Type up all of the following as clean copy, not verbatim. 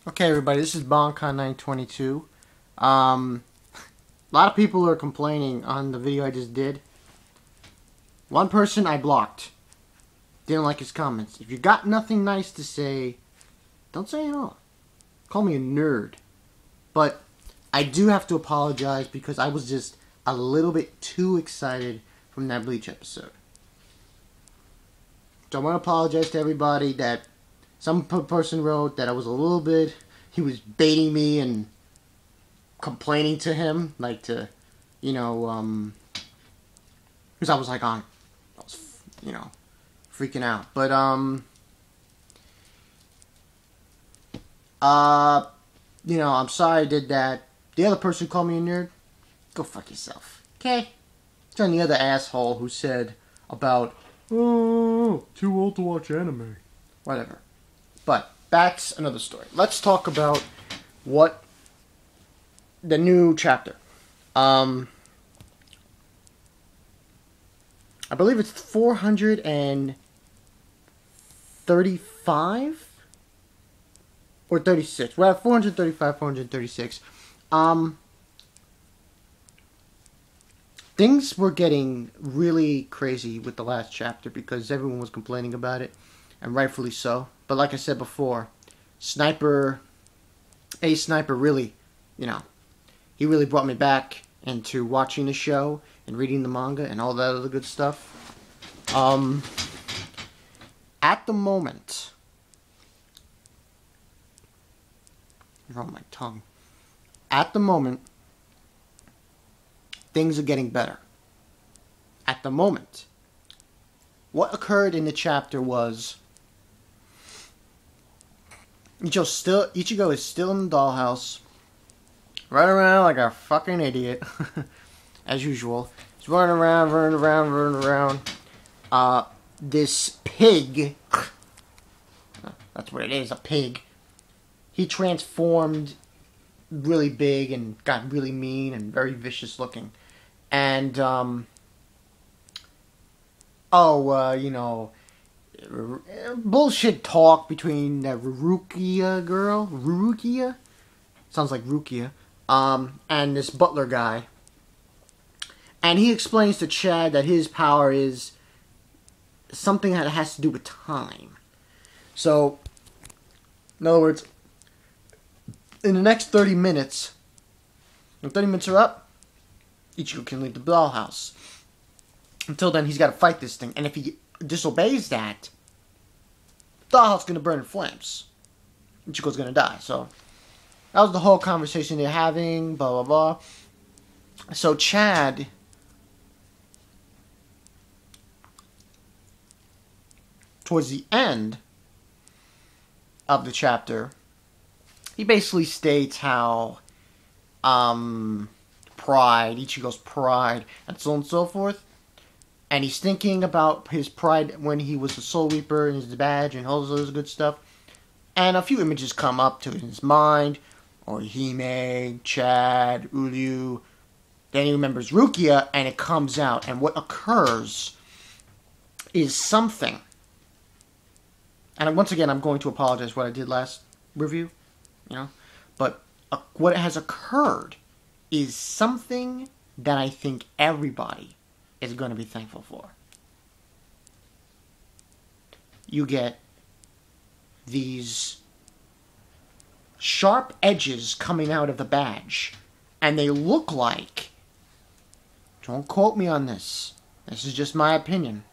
Okay, everybody, this is Boncon922. A lot of people are complaining on the video I just did. One person I blocked. Didn't like his comments. If you got nothing nice to say, don't say it at all. Call me a nerd. But I do have to apologize because I was just a little bit too excited from that Bleach episode. So I want to apologize to everybody that some person wrote that I was a little bit, he was baiting me and complaining to him, like to, because I was like I was, freaking out. But, I'm sorry I did that. The other person who called me a nerd, go fuck yourself. Okay? Turn the other asshole who said about, oh, too old to watch anime. Whatever. But that's another story. Let's talk about what the new chapter. I believe it's 435 or 36. We're at 435, 436. Things were getting really crazy with the last chapter because everyone was complaining about it, and rightfully so. But like I said before, Sniper really, he really brought me back into watching the show and reading the manga and all that other good stuff. At the moment, you're on my tongue. At the moment, things are getting better. At the moment, what occurred in the chapter was Ichigo is still in the dollhouse, running around like a fucking idiot, as usual. He's running around. This pig, that's what it is, a pig. He transformed really big and got really mean and very vicious looking. And, bullshit talk between that Rukia girl, Rukia? Sounds like Rukia. And this butler guy. And he explains to Chad that his power is something that has to do with time. So, in other words, in the next 30 minutes, when 30 minutes are up, Ichigo can leave the dollhouse. Until then, he's got to fight this thing. And if he disobeys that, the dollhouse is going to burn in flames. Ichigo's going to die. So, that was the whole conversation they're having, blah, blah, blah. So, Chad, towards the end of the chapter, he basically states how Ichigo's pride, and so on and so forth. And he's thinking about his pride when he was a Soul Reaper and his badge and all those good stuff. And a few images come up to his mind. Orihime, Chad, Uryu. Then he remembers Rukia, and it comes out. And what occurs is something. And once again, I'm going to apologize for what I did last review. But what has occurred is something that I think everybody is going to be thankful for. You get these sharp edges coming out of the badge, and they look like, don't quote me on this, this is just my opinion,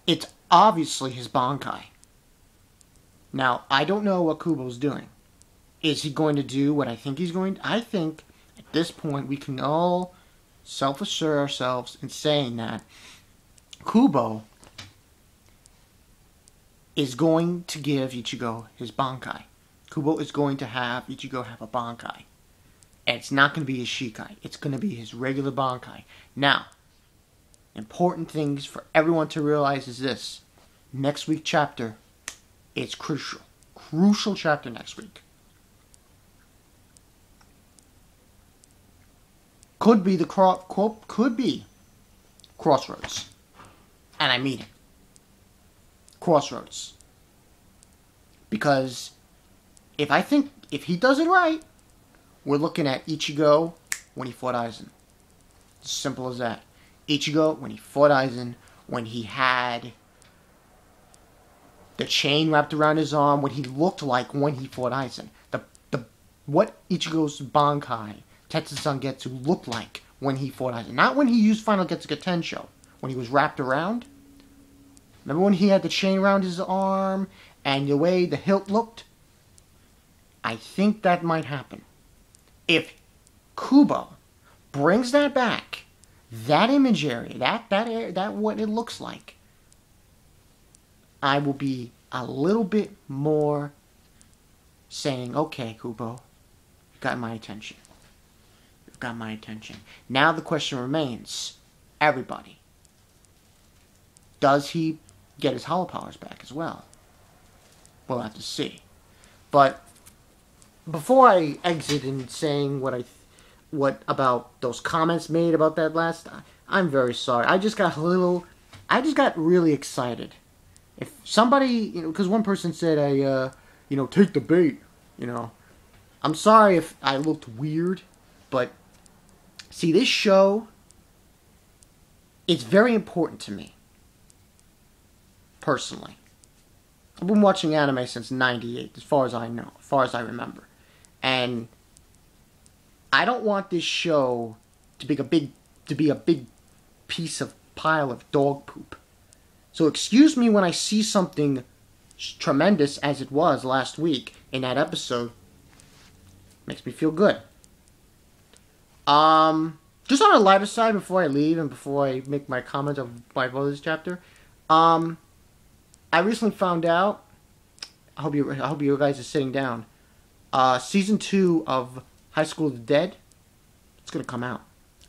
it's obviously his Bankai. Now, I don't know what Kubo's doing. Is he going to do what I think he's going to? I think at this point we can all self-assure ourselves in saying that Kubo is going to give Ichigo his Bankai. Kubo is going to have Ichigo have a Bankai. And it's not going to be his Shikai. It's going to be his regular Bankai. Now, important things for everyone to realize is this. Next week's chapter, it's crucial. Crucial chapter next week. Could be crossroads. And I mean it. Crossroads. Because if he does it right, we're looking at Ichigo when he fought Aizen. As simple as that. Ichigo when he fought Aizen, when he had the chain wrapped around his arm, what he looked like when he fought Aizen. What Ichigo's Bankai, Tetsusangetsu, looked like when he fought Aizen. Not when he used Final Getsuga Tensho. When he was wrapped around. Remember when he had the chain around his arm and the way the hilt looked? I think that might happen. If Kubo brings that back, that imagery, that what it looks like, I will be a little bit more saying, okay, Kubo, you've got my attention. You've got my attention. Now the question remains, everybody, does he get his hollow powers back as well? We'll have to see. But before I exit in saying what about those comments made about that last, I'm very sorry. I just got really excited. If somebody, because one person said take the bait, I'm sorry if I looked weird, but see, this show, it's very important to me. Personally. I've been watching anime since '98, as far as I know, as far as I remember. And I don't want this show to be a big piece of pile of dog poop. So excuse me when I see something tremendous as it was last week in that episode. Makes me feel good. Just on a lighter side before I leave and before I make my comment of my bonus chapter, I recently found out, I hope you guys are sitting down, Season 2 of High School of the Dead, it's going to come out.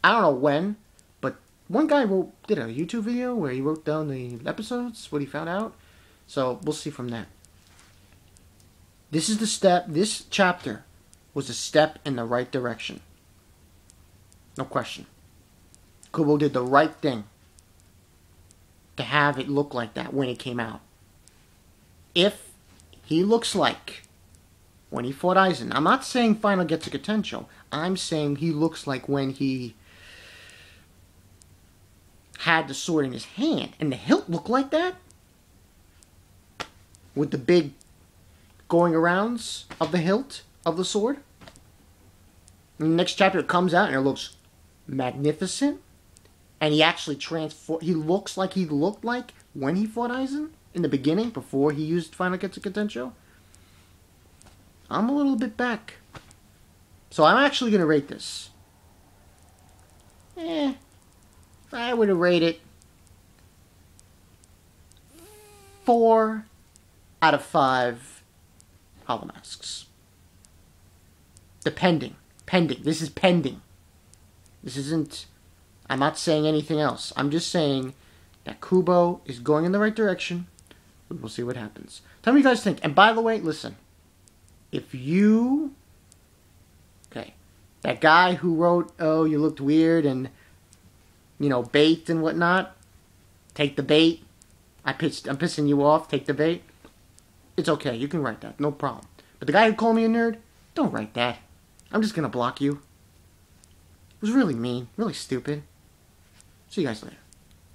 I don't know when, but one guy did a YouTube video where he wrote down the episodes, what he found out. So, we'll see from that. This chapter was a step in the right direction. No question. Kubo did the right thing to have it look like that when it came out. If he looks like when he fought Aizen, I'm not saying Final Getsuga Tensho, I'm saying he looks like when he had the sword in his hand, and the hilt looked like that, with the big going arounds of the hilt of the sword. In the next chapter it comes out and it looks magnificent, and he actually he looks like he looked like when he fought Aizen in the beginning, before he used Final Getsuga Tensho. I'm a little bit back. So I'm actually going to rate this. I would have rated 4 out of 5 Hollow Masks. Pending. This is pending. This isn't... I'm not saying anything else. I'm just saying that Kubo is going in the right direction. We'll see what happens. Tell me what you guys think. And by the way, listen. If you... Okay. That guy who wrote, oh, you looked weird and, bait and whatnot. Take the bait. I'm pissing you off. Take the bait. It's okay. You can write that. No problem. But the guy who called me a nerd, don't write that. I'm just going to block you. It was really mean. Really stupid. See you guys later.